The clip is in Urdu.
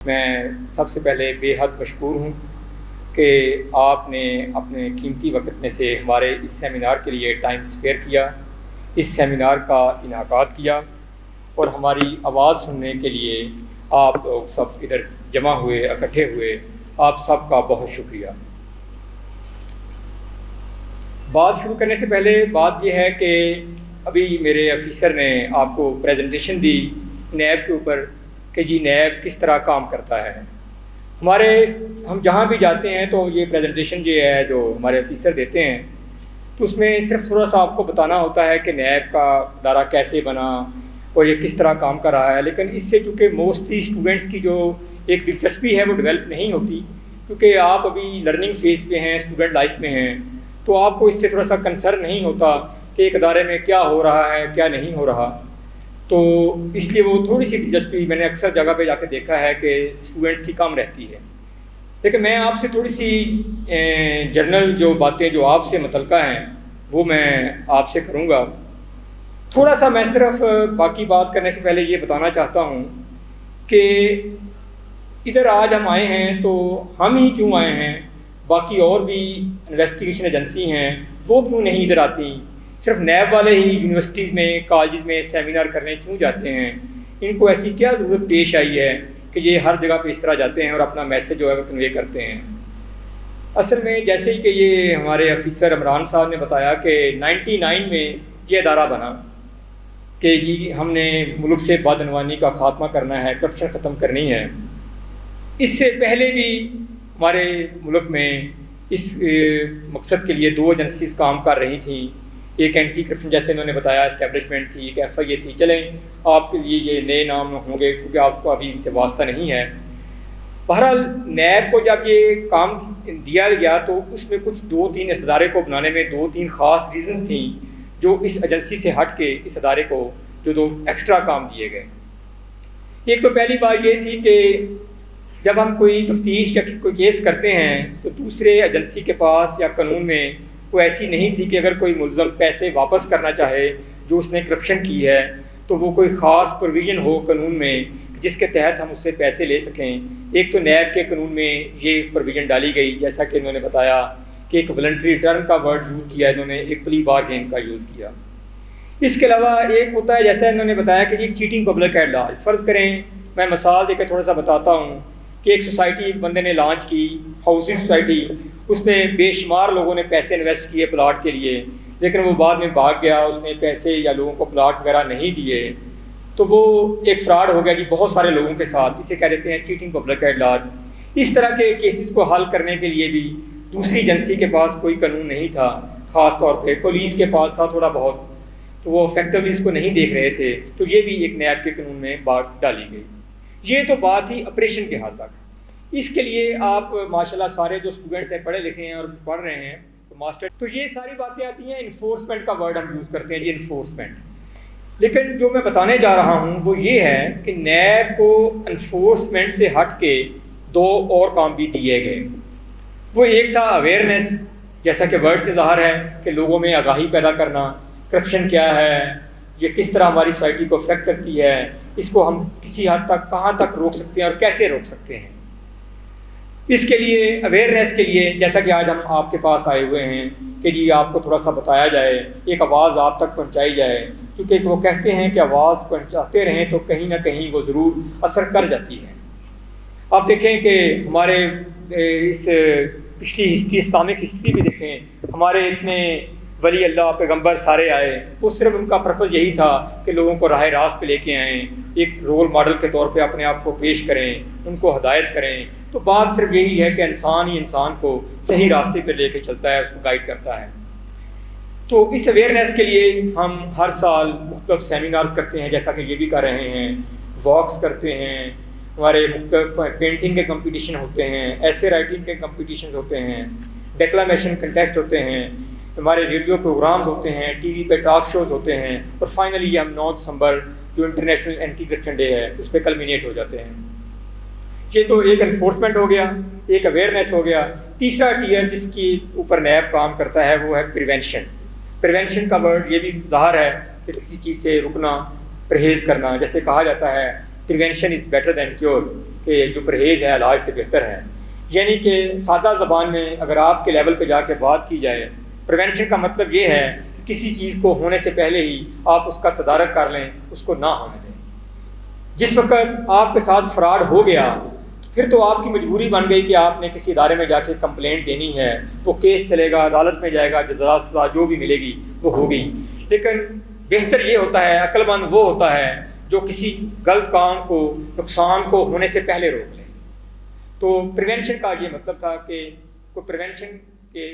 میں سب سے پہلے بے حد مشکور ہوں کہ آپ نے اپنے قیمتی وقت میں سے ہمارے اس سیمینار کے لیے ٹائم اسپیئر کیا، اس سیمینار کا انعقاد کیا اور ہماری آواز سننے کے لیے آپ لوگ سب ادھر جمع ہوئے، اکٹھے ہوئے، آپ سب کا بہت شکریہ۔ بات شروع کرنے سے پہلے بات یہ ہے کہ ابھی میرے آفیسر نے آپ کو پریزنٹیشن دی نیب کے اوپر کہ جی نیب کس طرح کام کرتا ہے۔ ہم جہاں بھی جاتے ہیں تو یہ پریزنٹیشن جو ہے جو ہمارے آفیسر دیتے ہیں تو اس میں صرف تھوڑا سا آپ کو بتانا ہوتا ہے کہ نیب کا ادارہ کیسے بنا اور یہ کس طرح کام کر رہا ہے، لیکن اس سے چونکہ موسٹلی اسٹوڈنٹس کی جو ایک دلچسپی ہے وہ ڈیولپ نہیں ہوتی، کیونکہ آپ ابھی لرننگ فیز پہ ہیں، اسٹوڈنٹ لائف میں ہیں، تو آپ کو اس سے تھوڑا سا کنسرن نہیں ہوتا کہ ایک ادارے میں کیا ہو رہا ہے کیا نہیں ہو رہا، تو اس لیے وہ تھوڑی سی دلچسپی میں نے اکثر جگہ پہ جا کے دیکھا ہے کہ اسٹوڈنٹس کی کم رہتی ہے۔ لیکن میں آپ سے تھوڑی سی جرنل جو باتیں جو آپ سے متعلقہ ہیں وہ میں آپ سے کروں گا۔ تھوڑا سا میں صرف باقی بات کرنے سے پہلے یہ بتانا چاہتا ہوں کہ ادھر آج ہم آئے ہیں تو ہم ہی کیوں آئے ہیں، باقی اور بھی انویسٹیگیشن ایجنسی ہیں وہ کیوں نہیں ادھر آتی، صرف نیب والے ہی یونیورسٹیز میں کالجز میں سیمینار کرنے کیوں جاتے ہیں، ان کو ایسی کیا ضرورت پیش آئی ہے کہ یہ ہر جگہ پہ اس طرح جاتے ہیں اور اپنا میسج جو ہے وہ کنوے کرتے ہیں۔ اصل میں جیسے ہی کہ یہ ہمارے آفیسر عمران صاحب نے بتایا کہ 99 میں یہ ادارہ بنا کہ جی ہم نے ملک سے بدعنوانی کا خاتمہ کرنا ہے، کرپشن ختم کرنی ہے۔ اس سے پہلے بھی ہمارے ملک میں اس مقصد کے لیے 2 ایجنسیز کام کر رہی تھیں، ایک اینٹی کرپشن جیسے انہوں نے بتایا اسٹیبلشمنٹ تھی، ایک FIA تھی۔ چلیں آپ کے لیے یہ نئے نام ہوں گے کیونکہ آپ کو ابھی ان سے واسطہ نہیں ہے۔ بہرحال نیب کو جب یہ کام دیا گیا تو اس میں کچھ 2-3 اس ادارے کو بنانے میں 2-3 خاص ریزنز تھیں جو اس ایجنسی سے ہٹ کے اس ادارے کو جو 2 ایکسٹرا کام دیے گئے۔ ایک تو پہلی بات یہ تھی کہ جب ہم کوئی تفتیش یا کوئی کیس کرتے ہیں تو دوسرے ایجنسی کے پاس یا قانون میں وہ ایسی نہیں تھی کہ اگر کوئی ملزم پیسے واپس کرنا چاہے جو اس نے کرپشن کی ہے تو وہ کوئی خاص پروویژن ہو قانون میں جس کے تحت ہم اس سے پیسے لے سکیں۔ ایک تو نیب کے قانون میں یہ پروویژن ڈالی گئی، جیسا کہ انہوں نے بتایا کہ ایک والنٹری ریٹرن کا ورڈ یوز کیا انہوں نے، ایک پلی بارگین کا یوز کیا۔ اس کے علاوہ ایک ہوتا ہے جیسا انہوں نے بتایا کہ یہ چیٹنگ پبلک ایٹ لارج۔ فرض کریں میں مثال دے کے تھوڑا سا بتاتا ہوں کہ ایک سوسائٹی ایک بندے نے لانچ کی، ہاؤسنگ سوسائٹی، اس میں بے شمار لوگوں نے پیسے انویسٹ کیے پلاٹ کے لیے، لیکن وہ بعد میں بھاگ گیا، اس نے پیسے یا لوگوں کو پلاٹ وغیرہ نہیں دیے، تو وہ ایک فراڈ ہو گیا جی بہت سارے لوگوں کے ساتھ، اسے کہہ دیتے ہیں چیٹنگ پبلک ایٹ لارج۔ اس طرح کے کیسز کو حل کرنے کے لیے بھی دوسری ایجنسی کے پاس کوئی قانون نہیں تھا، خاص طور پہ پولیس کے پاس تھا تھوڑا بہت، تو وہ افیکٹولی اس کو نہیں دیکھ رہے تھے، تو یہ بھی ایک نیب کے قانون میں بات ڈالی گئی۔ یہ تو بات تھی آپریشن کے حد تک۔ اس کے لیے آپ ماشاءاللہ سارے جو اسٹوڈنٹس ہیں پڑھے لکھے ہیں اور پڑھ رہے ہیں ماسٹر، تو یہ ساری باتیں آتی ہیں، انفورسمنٹ کا ورڈ ہم یوز کرتے ہیں جی انفورسمنٹ۔ لیکن جو میں بتانے جا رہا ہوں وہ یہ ہے کہ نیب کو انفورسمنٹ سے ہٹ کے 2 اور کام بھی دیے گئے۔ وہ ایک تھا اویئرنیس، جیسا کہ ورڈ سے ظاہر ہے کہ لوگوں میں آگاہی پیدا کرنا، کرپشن کیا ہے، یہ کس طرح ہماری سوسائٹی کو افیکٹ کرتی ہے، اس کو ہم کسی حد تک کہاں تک روک سکتے ہیں اور کیسے روک سکتے ہیں۔ اس کے لیے اویئرنیس کے لیے جیسا کہ آج ہم آپ کے پاس آئے ہوئے ہیں کہ جی آپ کو تھوڑا سا بتایا جائے، ایک آواز آپ تک پہنچائی جائے، کیونکہ وہ کہتے ہیں کہ آواز پہنچاتے رہیں تو کہیں نہ کہیں وہ ضرور اثر کر جاتی ہے۔ آپ دیکھیں کہ ہمارے اس پچھلی ہسٹری، اسلامک ہسٹری بھی دیکھیں، ہمارے اتنے ولی اللہ پیغمبر سارے آئے، وہ صرف ان کا پرپس یہی تھا کہ لوگوں کو راہ راست پہ لے کے آئیں، ایک رول ماڈل کے طور پہ اپنے آپ کو پیش کریں، ان کو ہدایت کریں۔ تو بات صرف یہی ہے کہ انسان ہی انسان کو صحیح راستے پہ لے کے چلتا ہے، اس کو گائیڈ کرتا ہے۔ تو اس اویئرنیس کے لیے ہم ہر سال مختلف سیمینارز کرتے ہیں، جیسا کہ یہ بھی کر رہے ہیں، واکس کرتے ہیں، ہمارے مختلف پینٹنگ کے کمپٹیشن ہوتے ہیں، ایسے رائٹنگ کے کمپٹیشنز ہوتے ہیں، ڈیکلامیشن کنٹیسٹ ہوتے ہیں، ہمارے ریڈیو پروگرامز ہوتے ہیں، ٹی وی پہ ٹاک شوز ہوتے ہیں، اور فائنلی ہم 9 دسمبر جو انٹرنیشنل اینٹی کرپشن ڈے ہے اس پہ کلمینیٹ ہو جاتے ہیں۔ یہ تو ایک انفورسمنٹ ہو گیا، ایک اویئرنیس ہو گیا۔ تیسرا ٹیئر جس کی اوپر نیب کام کرتا ہے وہ ہے پریونشن۔ پریونشن کا ورڈ یہ بھی ظاہر ہے کہ کسی چیز سے رکنا، پرہیز کرنا، جیسے کہا جاتا ہے prevention is better than cure, کہ جو پرہیز ہے علاج سے بہتر ہے. یعنی کہ سادہ زبان میں اگر آپ کے لیول پہ جا کے بات کی جائے، پریونشن کا مطلب یہ ہے کہ کسی چیز کو ہونے سے پہلے ہی آپ اس کا تدارک کر لیں، اس کو نہ ہونے دیں. جس وقت آپ کے ساتھ فراڈ ہو گیا پھر تو آپ کی مجبوری بن گئی کہ آپ نے کسی ادارے میں جا کے کمپلینٹ دینی ہے، وہ کیس چلے گا، عدالت میں جائے گا، جزا سزا جو بھی ملے گی وہ ہوگی. لیکن بہتر یہ ہوتا ہے، عقل مند وہ ہوتا ہے جو کسی غلط کام کو، نقصان کو ہونے سے پہلے روک لے. تو پریونشن کا یہ مطلب تھا کہ کوئی پریونشن کے